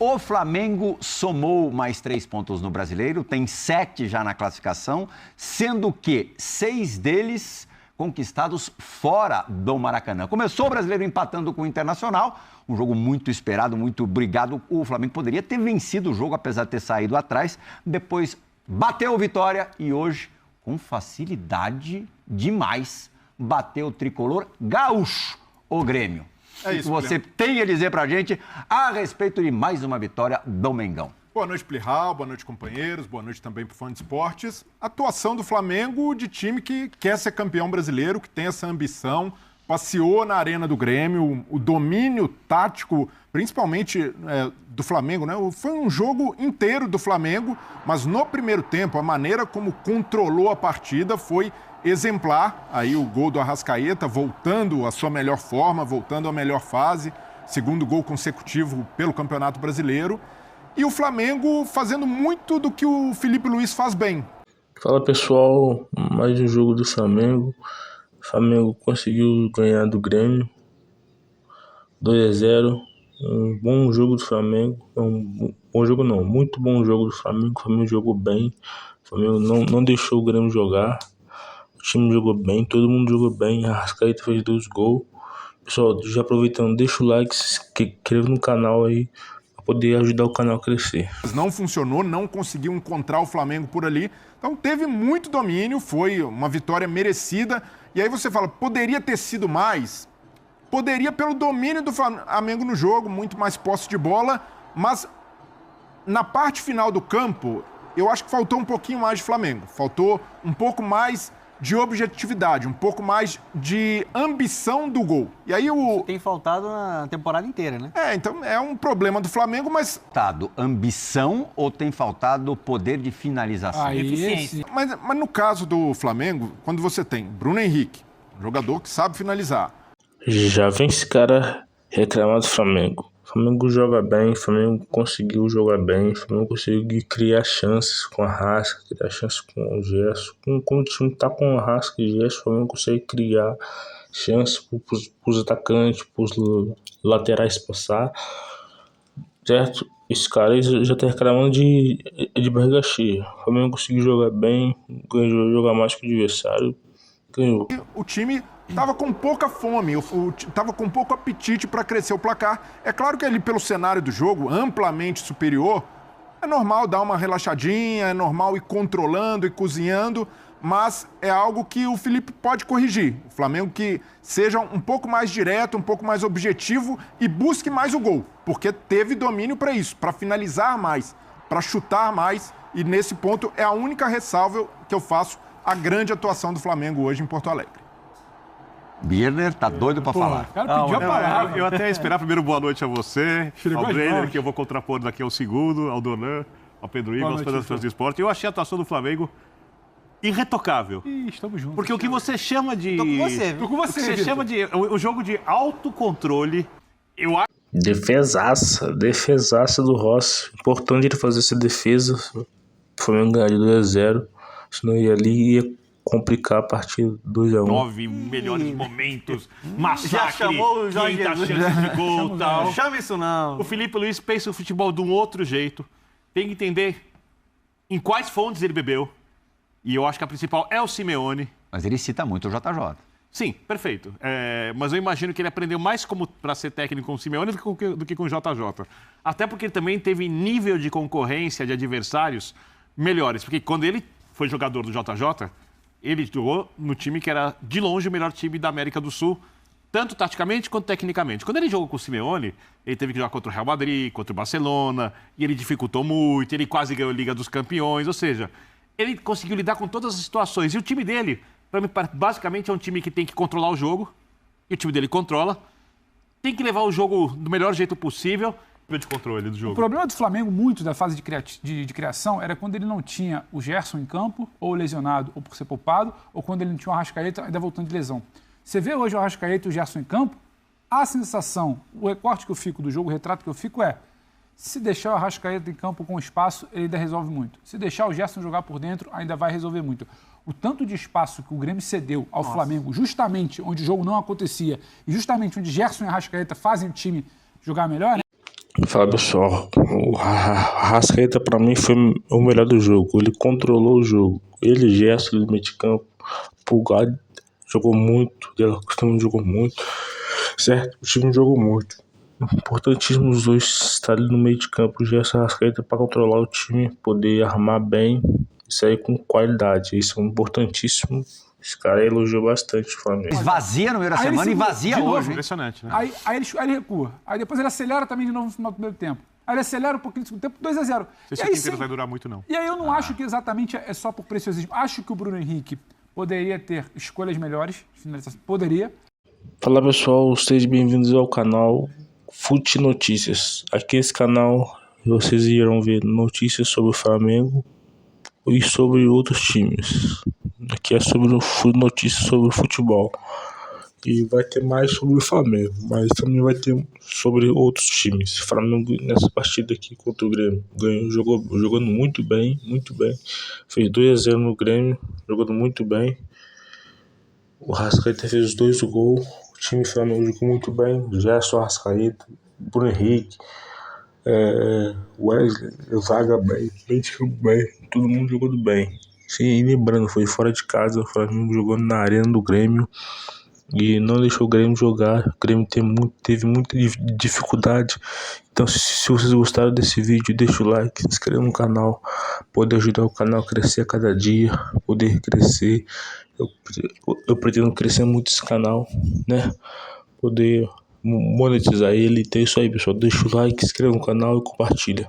O Flamengo somou mais 3 pontos no Brasileiro, tem 7 já na classificação, sendo que 6 deles conquistados fora do Maracanã. Começou o Brasileiro empatando com o Internacional, um jogo muito esperado, muito brigado. O Flamengo poderia ter vencido o jogo, apesar de ter saído atrás. Depois bateu o Vitória e hoje, com facilidade demais, bateu o tricolor gaúcho, o Grêmio. É isso, o que você tem a dizer pra gente a respeito de mais uma vitória do Mengão? Boa noite, Plihal, boa noite, companheiros, boa noite também pro Fã de Esportes. Atuação do Flamengo de time que quer ser campeão brasileiro, que tem essa ambição, passeou na arena do Grêmio, o domínio tático, principalmente do Flamengo, né? Foi um jogo inteiro do Flamengo, mas no primeiro tempo, a maneira como controlou a partida foi exemplar. Aí o gol do Arrascaeta, voltando à sua melhor forma, voltando à melhor fase, segundo gol consecutivo pelo Campeonato Brasileiro. E o Flamengo fazendo muito do que o Felipe Luiz faz bem. Fala pessoal, mais um jogo do Flamengo. O Flamengo conseguiu ganhar do Grêmio 2-0. Um bom jogo do Flamengo. Muito bom jogo do Flamengo. O Flamengo jogou bem. O Flamengo não deixou o Grêmio jogar. O time jogou bem, todo mundo jogou bem. A Arrascaeta fez 2 gols. Pessoal, já aproveitando, deixa o like, se inscreva no canal aí, poder ajudar o canal a crescer. Não funcionou, não conseguiu encontrar o Flamengo por ali. Então teve muito domínio, foi uma vitória merecida. E aí você fala, poderia ter sido mais? Poderia pelo domínio do Flamengo no jogo, muito mais posse de bola. Mas na parte final do campo, eu acho que faltou um pouquinho mais de Flamengo. Faltou um pouco mais de objetividade, um pouco mais de ambição do gol. E aí Tem faltado na temporada inteira, né? Então é um problema do Flamengo, mas... Faltado ambição ou tem faltado poder de finalização? Eficiência. Mas no caso do Flamengo, quando você tem Bruno Henrique, um jogador que sabe finalizar... Já vem esse cara reclamar do Flamengo. O Flamengo joga bem, o Flamengo conseguiu jogar bem, o Flamengo conseguiu criar chances com a Arrasca, criar chances com o Gerson. Quando o time tá com a Arrasca e Gerson, o Flamengo consegue criar chances pros atacantes, pros laterais passar. Certo? Esse cara já tá reclamando de barriga cheia. O Flamengo conseguiu jogar bem, ganhou jogar mais que o adversário, ganhou. O time estava com pouca fome, estava com pouco apetite para crescer o placar. É claro que ali pelo cenário do jogo, amplamente superior, é normal dar uma relaxadinha, é normal ir controlando e cozinhando, mas é algo que o Felipe pode corrigir. O Flamengo que seja um pouco mais direto, um pouco mais objetivo e busque mais o gol, porque teve domínio para isso, para finalizar mais, para chutar mais, e nesse ponto é a única ressalva que eu faço à grande atuação do Flamengo hoje em Porto Alegre. Birner tá doido pra falar. O cara pediu a palavra. Eu até ia esperar primeiro boa noite a você, Chegou ao às Brenner, mãos. que eu vou contrapor daqui ao segundo, ao Donan, ao Pedro Ivo, Boa aos noite, fãs do esporte. Eu achei a atuação do Flamengo irretocável. Ih, estamos juntos. Porque o que você chama de... Tô com você, viu? Tô com você, O que você Vitor. chama de... O jogo de autocontrole, eu acho... Defesaça do Rossi. Importante ele fazer essa defesa. O Flamengo ganhar de 2-0. Senão ia ali e ia complicar a partida 2-1. 9 melhores momentos, massacre, Já chamou o Jorge 500 Jesus. chances de gol e tal. Não chama isso não. O Felipe Luiz pensa o futebol de um outro jeito. Tem que entender em quais fontes ele bebeu. E eu acho que a principal é o Simeone. Mas ele cita muito o JJ. Sim, perfeito. Mas eu imagino que ele aprendeu mais como para ser técnico com o Simeone do que com o JJ. Até porque ele também teve nível de concorrência de adversários melhores. Porque quando ele foi jogador do JJ, ele jogou no time que era, de longe, o melhor time da América do Sul, tanto taticamente quanto tecnicamente. Quando ele jogou com o Simeone, ele teve que jogar contra o Real Madrid, contra o Barcelona, e ele dificultou muito, ele quase ganhou a Liga dos Campeões, ou seja, ele conseguiu lidar com todas as situações. E o time dele, para mim, basicamente é um time que tem que controlar o jogo, e o time dele controla, tem que levar o jogo do melhor jeito possível, de controle do jogo. O problema do Flamengo, muito da fase de criação, era quando ele não tinha o Gerson em campo, ou lesionado, ou por ser poupado, ou quando ele não tinha o Arrascaeta ainda voltando de lesão. Você vê hoje o Arrascaeta e o Gerson em campo, a sensação, o recorte que eu fico do jogo, o retrato que eu fico é: se deixar o Arrascaeta em campo com espaço, ele ainda resolve muito. Se deixar o Gerson jogar por dentro, ainda vai resolver muito. O tanto de espaço que o Grêmio cedeu ao Flamengo, justamente onde o jogo não acontecia, e justamente onde Gerson e Arrascaeta fazem o time jogar melhor, né? Fala pessoal, o Arrascaeta pra mim foi o melhor do jogo. Ele controlou o jogo. Ele, Gerson, no meio de campo. Pulgar jogou muito. De La Cruz também jogou muito. Certo? O time jogou muito. Importantíssimo os dois estarem no meio de campo. O Gerson e o Arrascaeta pra controlar o time, poder armar bem e sair com qualidade. Isso é importantíssimo. Esse cara elogiou bastante o Flamengo. Esvazia no meio da Aí ele semana e segura- vazia de novo, hoje. Hein? Impressionante, né? Aí ele recua. Aí depois ele acelera também de novo no final do primeiro tempo. Aí ele acelera um pouquinho no segundo tempo, 2-0. Não sei E se o aí, Quinteiros vai durar muito, não. E aí eu não acho que exatamente é só por preciosismo. Acho que o Bruno Henrique poderia ter escolhas melhores, finalização. Poderia. Fala pessoal, sejam bem-vindos ao canal Fute Notícias. Aqui nesse canal vocês irão ver notícias sobre o Flamengo e sobre outros times. Aqui é sobre notícias sobre o futebol. E vai ter mais sobre o Flamengo, mas também vai ter sobre outros times. O Flamengo nessa partida aqui contra o Grêmio ganhou, jogando muito bem, muito bem. Fez 2-0 no Grêmio, jogando muito bem. O Arrascaeta fez os 2 gols. O time do Flamengo jogou muito bem. Gerson, Arrascaeta, Bruno Henrique, Wesley, Zaga bem, bem. Todo mundo jogando bem. Sim, e lembrando, foi fora de casa. O Flamengo jogando na arena do Grêmio e não deixou o Grêmio jogar. O Grêmio teve muita dificuldade. Então, se vocês gostaram desse vídeo, deixa o like, se inscreva no canal, poder ajudar o canal a crescer a cada dia, poder crescer. Eu pretendo crescer muito esse canal, né? Poder monetizar ele. Então é isso aí, pessoal. Deixa o like, se inscreva no canal e compartilha.